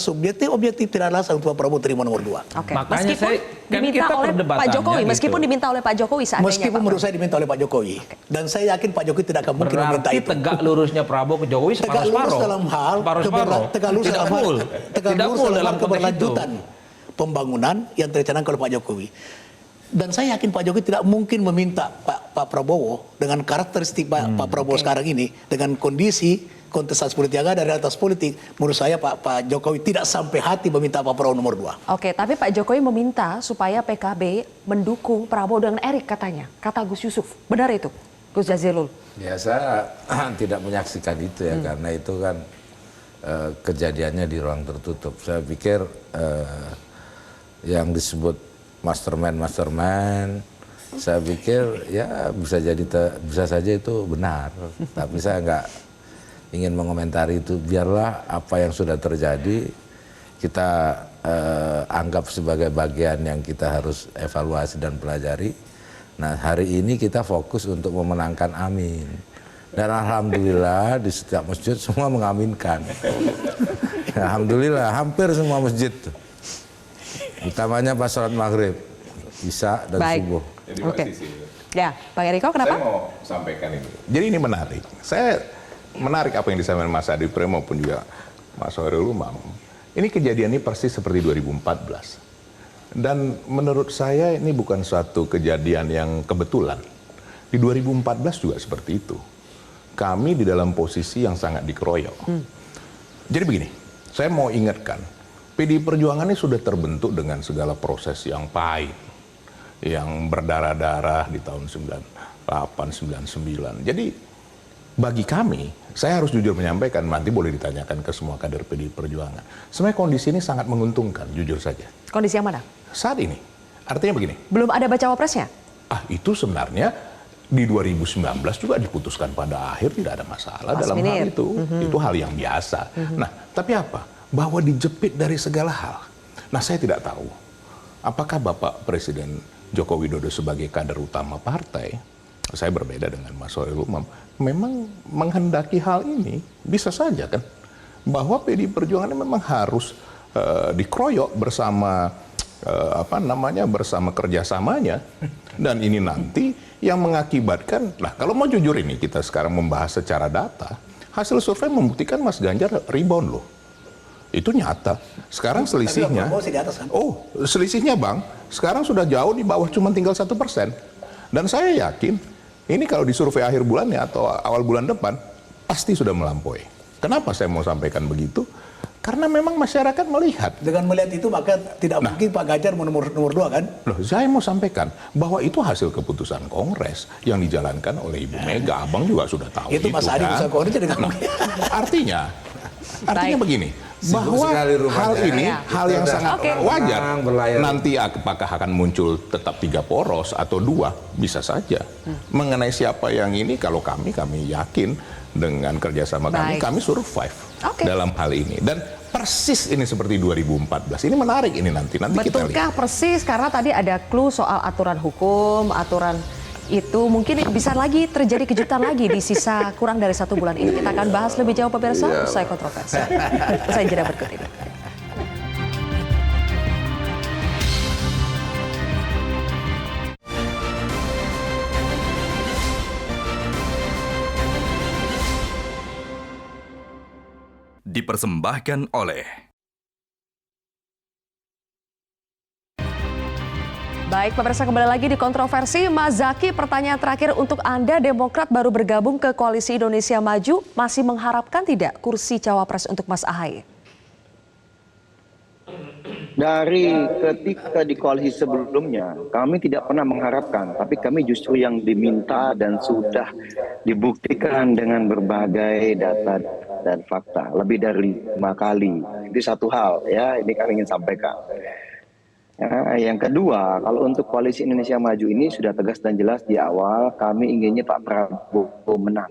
objektif tidak ada alasan untuk Pak Prabowo terima nomor 2. Makanya diminta oleh Pak Jokowi, meskipun diminta oleh Pak Jokowi seandainya. Meskipun menurut saya diminta oleh Pak Jokowi. Dan saya yakin Pak Jokowi tidak akan mungkin meminta itu. Berarti tegak lurusnya Prabowo ke Jokowi separuh-separuh. Tegak lurus dalam hal keberlanjutan pembangunan yang direncanakan oleh Pak Jokowi. Dan saya yakin Pak Jokowi tidak mungkin meminta Pak Prabowo dengan karakteristik Pak Prabowo sekarang ini, dengan kondisi kontestasi politik yang ada dari atas politik, menurut saya Pak Jokowi tidak sampai hati meminta Pak Prabowo nomor 2. Oke, tapi Pak Jokowi meminta supaya PKB mendukung Prabowo dengan Erik katanya, kata Gus Yusuf. Benar itu, Gus Jazilul? Ya saya tidak menyaksikan itu ya, karena itu kan kejadiannya di ruang tertutup. Saya pikir yang disebut mastermind, saya pikir ya bisa saja itu benar, tapi saya nggak ingin mengomentari itu. Biarlah apa yang sudah terjadi kita anggap sebagai bagian yang kita harus evaluasi dan pelajari. Nah, hari ini kita fokus untuk memenangkan Amin. Dan alhamdulillah di setiap masjid semua mengaminkan. Alhamdulillah hampir semua masjid. Utamanya pas sholat maghrib, isya dan subuh. Oke. Ya, Bang Eriko kenapa? Saya mau sampaikan ini. Jadi ini menarik. Menarik apa yang disampaikan Mas Adi Premo maupun juga Mas Hoirul Umam. Ini kejadian ini persis seperti 2014. Dan menurut saya ini bukan suatu kejadian yang kebetulan. Di 2014 juga seperti itu. Kami di dalam posisi yang sangat dikeroyok. Jadi begini, saya mau ingatkan, PDI Perjuangan ini sudah terbentuk dengan segala proses yang pahit, yang berdarah-darah di tahun 98, 99. Jadi bagi kami, saya harus jujur menyampaikan, nanti boleh ditanyakan ke semua kader PDI Perjuangan. Sebenarnya kondisi ini sangat menguntungkan, jujur saja. Kondisi yang mana? Saat ini, artinya begini. Belum ada bacawa presnya? Itu sebenarnya di 2019 juga diputuskan pada akhir, tidak ada masalah dalam hal itu. Itu hal yang biasa. Nah, tapi apa? Bahwa dijepit dari segala hal. Nah, saya tidak tahu apakah Bapak Presiden Joko Widodo sebagai kader utama partai, saya berbeda dengan Mas Hoirul Umam, memang menghendaki hal ini, bisa saja kan, bahwa PDI Perjuangan memang harus dikeroyok bersama bersama kerjasamanya, dan ini nanti yang mengakibatkan, kalau mau jujur ini kita sekarang membahas secara data, hasil survei membuktikan Mas Ganjar rebound loh. Itu nyata. Sekarang selisihnya, selisihnya Bang, sekarang sudah jauh di bawah, cuma tinggal 1%. Dan saya yakin, ini kalau di survei akhir bulannya atau awal bulan depan, pasti sudah melampaui. Kenapa saya mau sampaikan begitu? Karena memang masyarakat melihat. Dengan melihat itu maka tidak mungkin Pak Ganjar mau nomor 2 kan? Loh, saya mau sampaikan bahwa itu hasil keputusan Kongres yang dijalankan oleh Ibu Mega. Abang juga sudah tahu itu. Mas Adi bisa Kongres dengan artinya begini, bahwa hal ini hal yang sangat wajar. Nanti apakah akan muncul tetap 3 poros atau 2, bisa saja. Mengenai siapa yang ini, kalau kami yakin dengan kerjasama kami survive dalam hal ini. Dan persis ini seperti 2014. Ini menarik ini nanti kita lihat. Betulkah persis, karena tadi ada clue soal aturan hukum, aturan itu mungkin bisa lagi terjadi kejutan lagi di sisa kurang dari 1 bulan ini. Kita akan bahas lebih jauh pemirsa, usai kontroversi. Usai jeda berikut ini. Dipersembahkan oleh Baik, pemirsa, kembali lagi di kontroversi. Mas Zaky, pertanyaan terakhir untuk Anda, Demokrat baru bergabung ke Koalisi Indonesia Maju, masih mengharapkan tidak kursi cawapres untuk Mas Ahaye? Dari ketika di koalisi sebelumnya, kami tidak pernah mengharapkan, tapi kami justru yang diminta dan sudah dibuktikan dengan berbagai data dan fakta, lebih dari 5 kali. Itu satu hal ya, ini kami ingin sampaikan. Yang kedua, kalau untuk Koalisi Indonesia Maju ini sudah tegas dan jelas di awal, kami inginnya Pak Prabowo menang.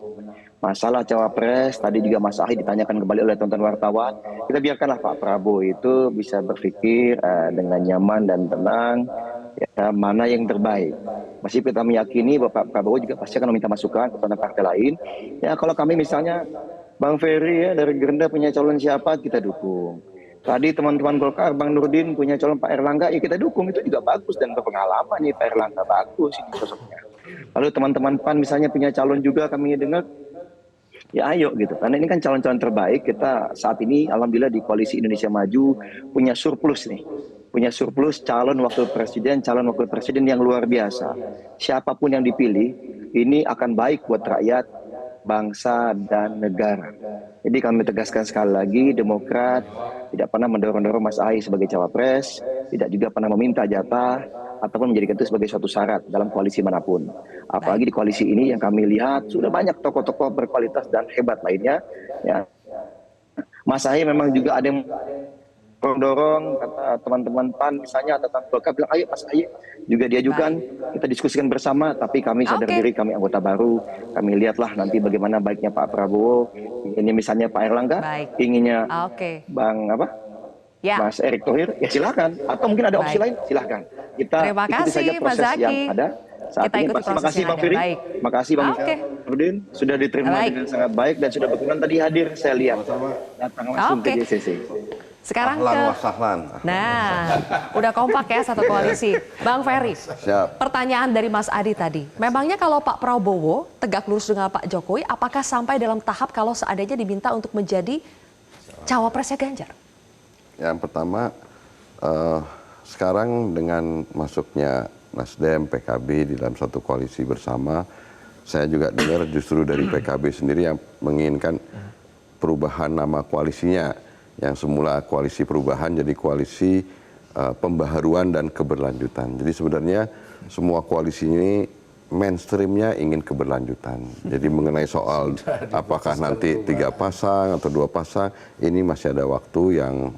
Masalah cawapres, tadi juga Mas Ahaye ditanyakan kembali oleh teman-teman wartawan, kita biarkanlah Pak Prabowo itu bisa berpikir dengan nyaman dan tenang, ya, mana yang terbaik. Masih kita meyakini bahwa Pak Prabowo juga pasti akan meminta masukan kepada partai lain. Ya, kalau kami misalnya, Bang Ferry ya, dari Gerindra punya calon siapa, kita dukung. Tadi teman-teman Golkar, Bang Nurdin punya calon Pak Erlangga, ya kita dukung, itu juga bagus dan berpengalaman nih Pak Erlangga, bagus ini sosoknya. Lalu teman-teman PAN misalnya punya calon juga, kami dengar, ya ayo gitu, karena ini kan calon-calon terbaik. Kita saat ini alhamdulillah di Koalisi Indonesia Maju punya surplus nih, punya surplus calon wakil presiden yang luar biasa. Siapapun yang dipilih, ini akan baik buat rakyat, bangsa, dan negara. Jadi kami tegaskan sekali lagi, Demokrat tidak pernah mendorong-dorong Mas Ahaye sebagai cawapres, tidak juga pernah meminta jatah, ataupun menjadikan itu sebagai suatu syarat dalam koalisi manapun. Apalagi di koalisi ini yang kami lihat sudah banyak tokoh-tokoh berkualitas dan hebat lainnya. Ya. Mas Ahaye memang juga ada yang mendorong, kata teman-teman PAN misalnya, atau Golkar bilang, ayo Mas Ahaye juga diajukan, kita diskusikan bersama, tapi kami sadar diri, kami anggota baru, kami lihatlah nanti bagaimana baiknya Pak Prabowo, ini misalnya Pak Erlangga, inginnya Bang Mas Erick Thohir, ya silakan, atau mungkin ada opsi lain, silakan. Kita terima ikuti kasih, saja proses yang ada. saat kita ini ikuti Pak. proses Makasih yang Bang ada. Ferry, Baik. makasih Bang Nurdin, sudah diterima dengan sangat baik dan sudah berkenan tadi hadir, saya lihat datang langsung ke JCC. Sekarang Nah, udah kompak ya satu koalisi. Bang Ferry, pertanyaan dari Mas Adi tadi. Memangnya kalau Pak Prabowo tegak lurus dengan Pak Jokowi, apakah sampai dalam tahap kalau seandainya diminta untuk menjadi cawapresnya Ganjar? Yang pertama, sekarang dengan masuknya Nasdem, PKB di dalam satu koalisi bersama, saya juga dengar justru dari PKB sendiri yang menginginkan perubahan nama koalisinya. Yang semula koalisi perubahan jadi koalisi pembaharuan dan keberlanjutan. Jadi sebenarnya semua koalisi ini mainstreamnya ingin keberlanjutan. Jadi mengenai soal apakah nanti 3 pasang atau 2 pasang, ini masih ada waktu yang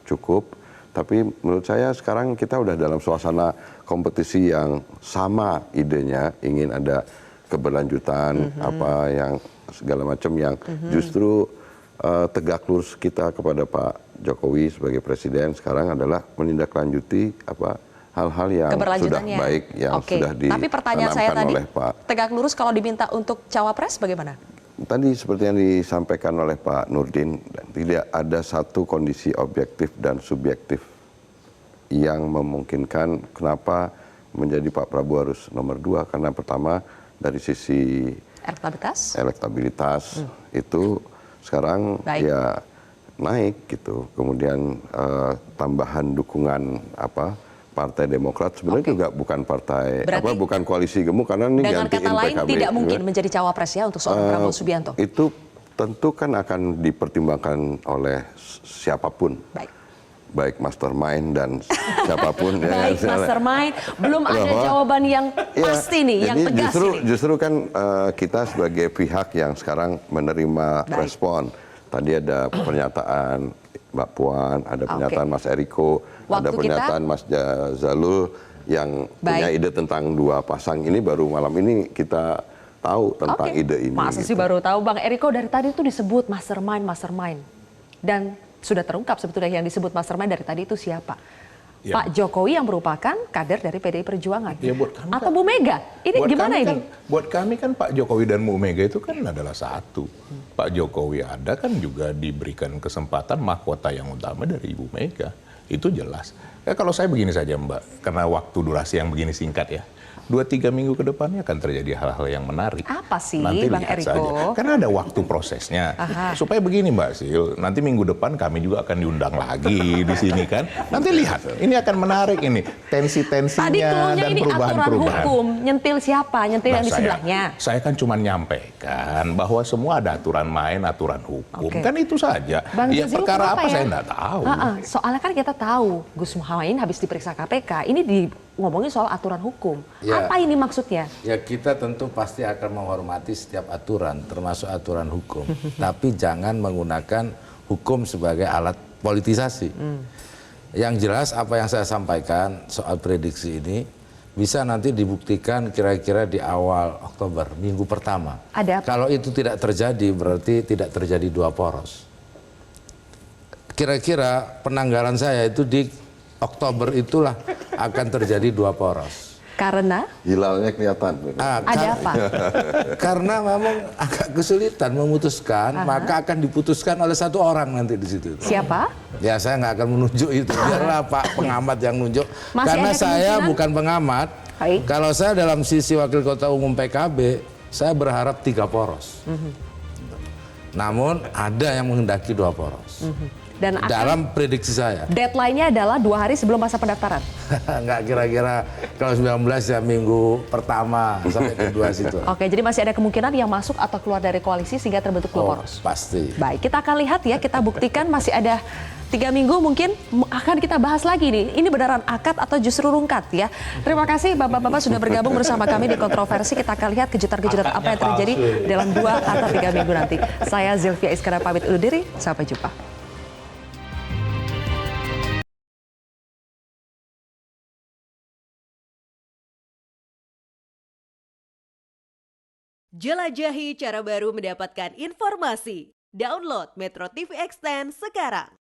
cukup. Tapi menurut saya sekarang kita udah dalam suasana kompetisi yang sama idenya, ingin ada keberlanjutan, yang segala macam yang justru tegak lurus kita kepada Pak Jokowi sebagai presiden sekarang adalah menindaklanjuti hal-hal yang sudah baik yang sudah Tapi pertanyaan saya tadi, oleh Pak. tegak lurus kalau diminta untuk cawapres bagaimana? Tadi seperti yang disampaikan oleh Pak Nurdin, tidak ada satu kondisi objektif dan subjektif yang memungkinkan kenapa menjadi Pak Prabowo harus nomor 2, karena pertama dari sisi elektabilitas itu sekarang ya naik gitu. Kemudian tambahan dukungan Partai Demokrat sebenarnya juga bukan partai bukan koalisi gemuk, karena ini dengan gantiin kata lain PKB, tidak mungkin menjadi cawapres ya untuk seorang Prabowo Subianto. Itu tentu kan akan dipertimbangkan oleh siapapun. Baik mastermind dan siapapun. Baik mastermind, belum ada jawaban yang pasti nih, yang tegas justru kan kita sebagai pihak yang sekarang menerima respon. Tadi ada pernyataan Mbak Puan, ada pernyataan Mas Eriko, ada pernyataan Mas Zalul yang punya ide tentang 2 pasang. Ini baru malam ini kita tahu tentang ide ini. Masa sih baru tahu? Bang Eriko dari tadi itu disebut mastermind. Dan sudah terungkap sebetulnya yang disebut mastermind dari tadi itu siapa? Ya. Pak Jokowi yang merupakan kader dari PDI Perjuangan. Ya, buat kami atau Bu Mega? Ini gimana ini? Buat kami kan Pak Jokowi dan Bu Mega itu kan adalah satu. Pak Jokowi ada kan juga diberikan kesempatan mahkota yang utama dari Ibu Mega. Itu jelas. Ya, kalau saya begini saja Mbak, karena waktu durasi yang begini singkat ya. 2-3 minggu ke depannya akan terjadi hal-hal yang menarik. Apa sih nanti Bang lihat Eriko? saja. Karena ada waktu prosesnya. Supaya begini Mbak Sil, nanti minggu depan kami juga akan diundang lagi di sini kan. Nanti lihat, ini akan menarik ini. Tensi-tensinya dan perubahan-perubahan. Hukum, nyentil siapa? Nyentil yang di sebelahnya? Saya kan cuma nyampaikan bahwa semua ada aturan main, aturan hukum. Kan itu saja. Bang ya perkara apa ya? saya nggak tahu. Soalnya kan kita tahu Gus Muhaymin habis diperiksa KPK. Ini ngomongin soal aturan hukum. Ya, apa ini maksudnya? Ya kita tentu pasti akan menghormati setiap aturan, termasuk aturan hukum. Tapi jangan menggunakan hukum sebagai alat politisasi. Yang jelas apa yang saya sampaikan soal prediksi ini bisa nanti dibuktikan kira-kira di awal Oktober, minggu pertama. Kalau itu tidak terjadi berarti tidak terjadi 2 poros. Kira-kira penanggalan saya itu di Oktober itulah akan terjadi 2 poros. Karena? Hilalnya kelihatan. Ada apa? Karena memang agak kesulitan memutuskan, maka akan diputuskan oleh 1 orang nanti di situ. Siapa? Ya saya nggak akan menunjuk itu. Biarlah Pak pengamat yang nunjuk. Karena saya bukan pengamat. Kalau saya dalam sisi Wakil Ketua Umum PKB, saya berharap 3 poros. Namun ada yang menghendaki 2 poros. Dan dalam prediksi saya. Deadline-nya adalah 2 hari sebelum masa pendaftaran. Enggak, kira-kira kalau 19 ya minggu pertama sampai kedua situ. Oke, jadi masih ada kemungkinan yang masuk atau keluar dari koalisi sehingga terbentuk 2 poros. Pasti. Baik, kita akan lihat ya, kita buktikan masih ada 3 minggu mungkin akan kita bahas lagi nih. Ini beneran akad atau justru rungkat ya. Terima kasih Bapak-Bapak sudah bergabung bersama kami di Kontroversi. Kita akan lihat kejutan-kejutan apa yang terjadi dalam 2 atau 3 minggu nanti. Saya Zilvia Iskandar pamit undur diri. Sampai jumpa. Jelajahi cara baru mendapatkan informasi. Download Metro TV Extend sekarang.